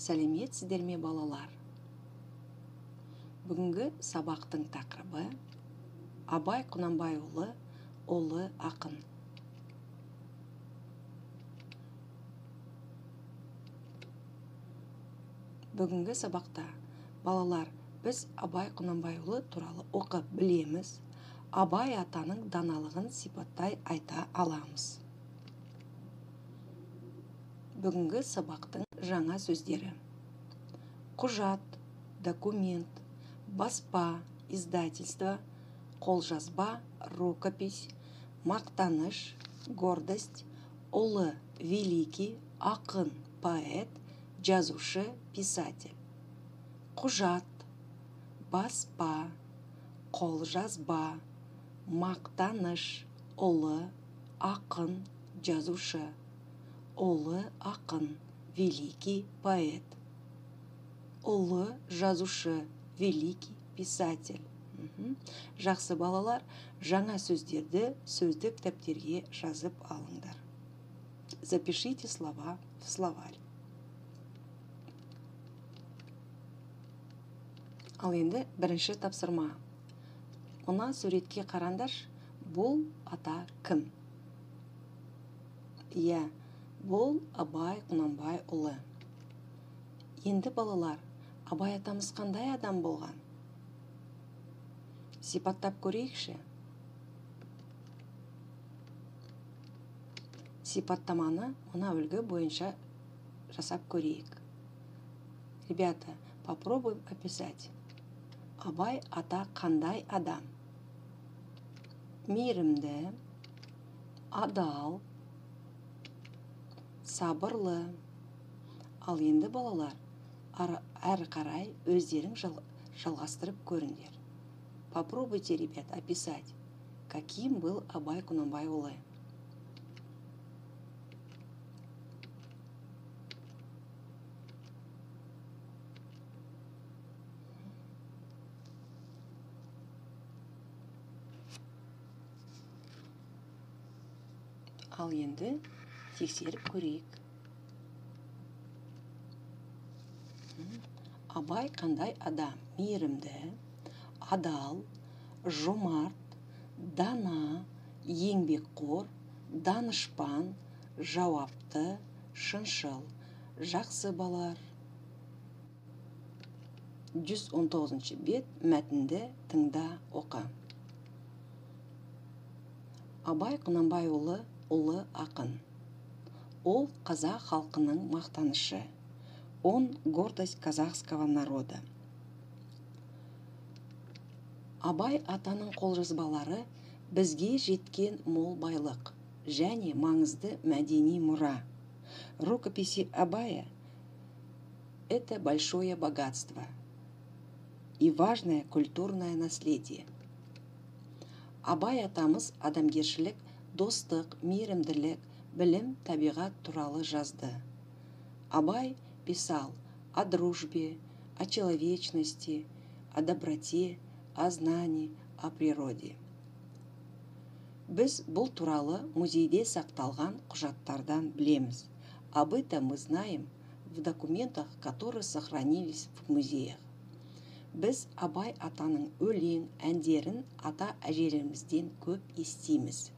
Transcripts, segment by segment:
Сәлеметсіздер ме балалар? Бүгінгі сабақтың тақырыбы Абай Құнанбайұлы ұлы ақын. Бүгінгі сабақта балалар біз Абай Құнанбайұлы туралы оқып білеміз, Абай атаның даналығын сипаттай айта аламыз. Бүгінгі сабақтың жаңа сөздері: құжат, документ, баспа, издательство, қолжазба, рукопись, мақтаныш, гордость, ұлы, великий, ақын, поэт, жазушы, писатель. Құжат, баспа, қолжазба, мақтаныш, ұлы, ақын, жазушы. Ұлы ақын, великий поэт. Ұлы жазушы, великий писатель. Жақсы балалар, жаңа сөздерді сөздік кітаптерге жазып алыңдар. Запишите слова в словарь. Ал енді бірінші тапсырма. Мына суретке қараңдаршы, бұл ата кім? Иә, бұл Абай Құнанбайұлы. Енді балалар, Абай атамыз қандай адам болған? Сипаттап көрейікші. Сипаттаманы мына үлгі бойынша жасап көрейік. Ребята, попробуем описать. Абай ата қандай адам? Мейірімді, адал, сабырлы. Ал енді балалар, әрі қарай өздерің жалғастырып көріңдер. Попробуйте, ребят, описать, каким был Абай Құнанбайұлы. Ал енді тексеріп көрейік. Абай қандай адам? Мейірімді, адал, жомарт, дана, еңбекқор, данышпан, жауапты, шыншыл. Жақсы балар. 119 бет мәтінді тыңда, оқы. Абай Құнанбайұлы ұлы ақын. Ол қазақ халқының мақтанышы. Он гордость казахского народа. Абай атаның қолжазбалары бізге жеткен мол байлық және маңызды мәдени мұра. Рукописи Абая – это большое богатство и важное культурное наследие. Абай атамыз адамгершілік, достық, мейірімділік, білім, табиғат туралы жазды. Абай писал о дружбе, о человечности, о доброте, о знании, о природе. Біз бұл туралы музейде сақталған құжаттардан білеміз. Об этом мы знаем в документах, которые сохранились в музеях. Біз Абай атаның өлең, әндерін ата-әжелерімізден көп естиміз.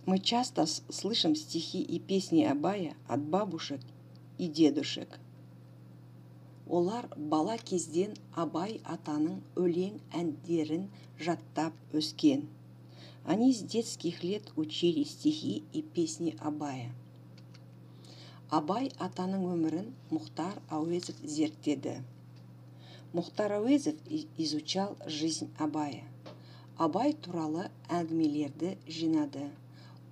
Мы часто слышим стихи и песни Абая от бабушек и дедушек. Олар бала кезден Абай атаның өлең әндерін жаттап өскен. Они с детских лет учили стихи и песни Абая. Абай атаның өмірін Мұхтар Әуезов зерттеді. Мұхтар Әуезов изучал жизнь Абая. Абай туралы әңгімелерді жинады.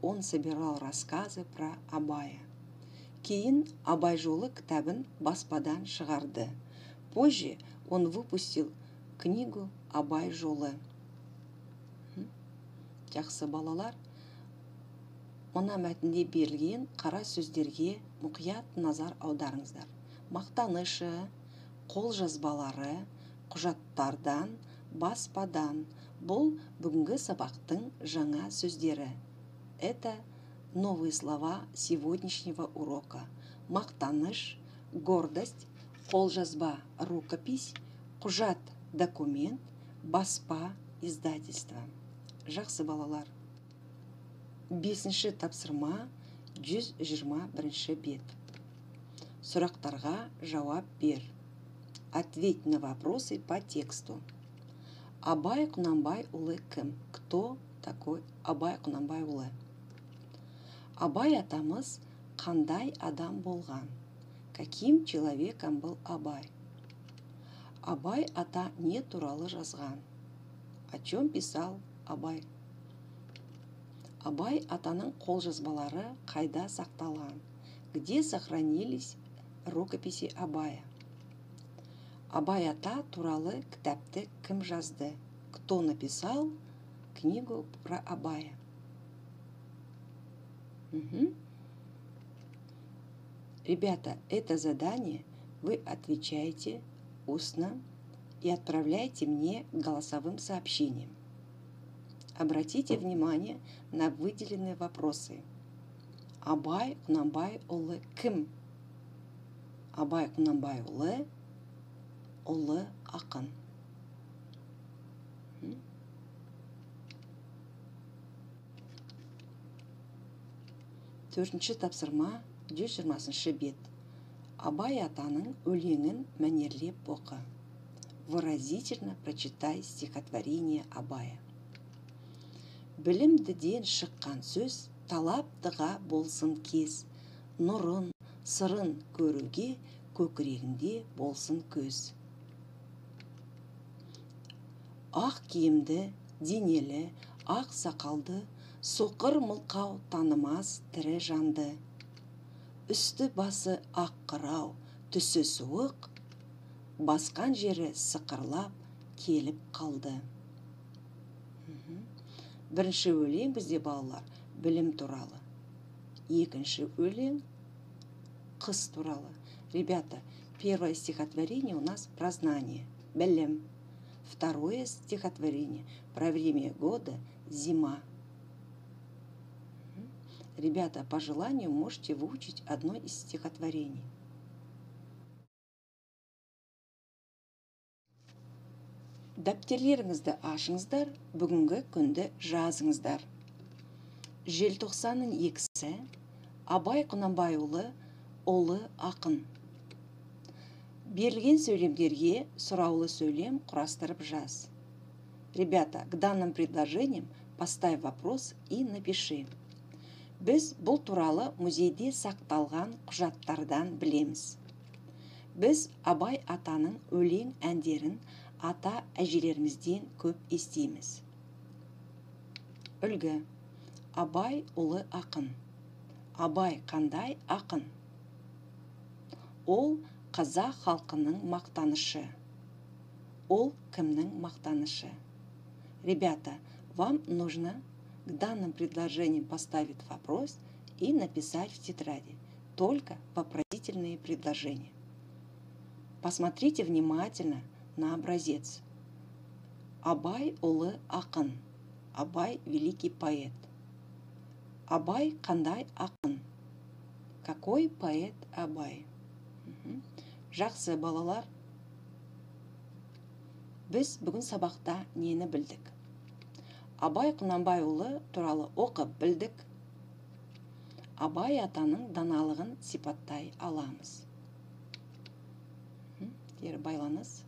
Он собирал рассказы про Абая. Кейін Абай жолы кітабын баспадан шығарды. Позже он выпустил книгу Абай жолы. Жақсы балалар, мына мәтінде берілген қара сөздерге мұқият назар аударыңыздар. Мақтанышы, қолжазбалары, құжаттардан, баспадан. Бұл бүгінгі сабақтың жаңа сөздері. Это новые слова сегодняшнего урока. Мақтаныш, гордость, қолжазба, рукопись, құжат, документ, баспа, издательство. Жақсы балалар. 5-ші тапсырма, 121-ші бет. Сұрақтарға жауап бер. Ответь на вопросы по тексту. Абай Құнанбайұлы кім? Кто такой Абай Құнанбайұлы? Абай атамыз қандай адам болған? Каким человеком был Абай? Абай ата не туралы жазған? О чем писал Абай? Абай атаның қолжазбалары қайда сақталған? Где сохранились рукописи Абая? Абай ата туралы кітапты кім жазды? Кто написал книгу про Абая? Ребята, это задание вы отвечаете устно и отправляйте мне голосовым сообщением. Обратите внимание на выделенные вопросы. Абай Құнанбайұлы кім? Абай Құнанбайұлы ұлы ақын. Төртінші тапсырма, 120-ші бет. Абай атаның өлеңін мәнерлеп оқы. Выразительно прочитай стихотворение Абая. Білімдіден шыққан сөз талаптыға болсын кез. Нұрын, сырын көруге көкірегінде болсын көз. Ақ киімді, денелі, ақ сақалды, соқыр мылқау танымас тірі жанды. Үсті басы ақ қырау, түсі суық, басқан жері сықырлап келіп қалды. Бірінші өлең бізде балалар білім туралы. Екінші өлең қыс туралы. Ребята, первое стихотворение у нас про знание, білім. Второе стихотворение про время года, зима. Ребята, по желанию можете выучить одно из стихотворений. Дәптерлеріңізді ашыңыздар, бүгінгі күнді жазыңыздар. Желтоқсанның 2-сі Абай Құнанбайұлы ұлы ақын. Берілген сөйлемдерге сұраулы сөйлем құрастырып жаз. Ребята, к данным предложениям поставь вопрос и напиши. Біз бұл туралы музейде сақталған құжаттардан білеміз. Біз Абай атаның өлең әндерін ата әжелерімізден көп естиміз. Үлгі. Абай ұлы ақын. Абай қандай ақын? Ол қазақ халқының мақтанышы. Ол кімнің мақтанышы? Ребята, вам нужно к данным предложениям поставить вопрос и написать в тетради только вопросительные предложения. Посмотрите внимательно на образец. Абай ұлы ақын. Абай великий поэт. Абай қандай ақын? Какой поэт Абай? Жақсы балалар. Біз бүгін сабақта нені білдік? Абай Құнанбайұлы туралы оқып білдік. Абай атаның даналығын сипаттай аламыз. Байланыс.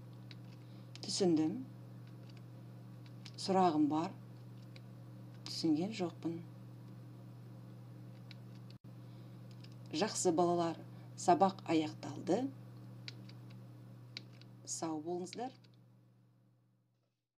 Түсіндім. Сұрағым бар. Түсінген жоқпын. Жақсы балалар, сабақ аяқталды. Сау болыңыздар.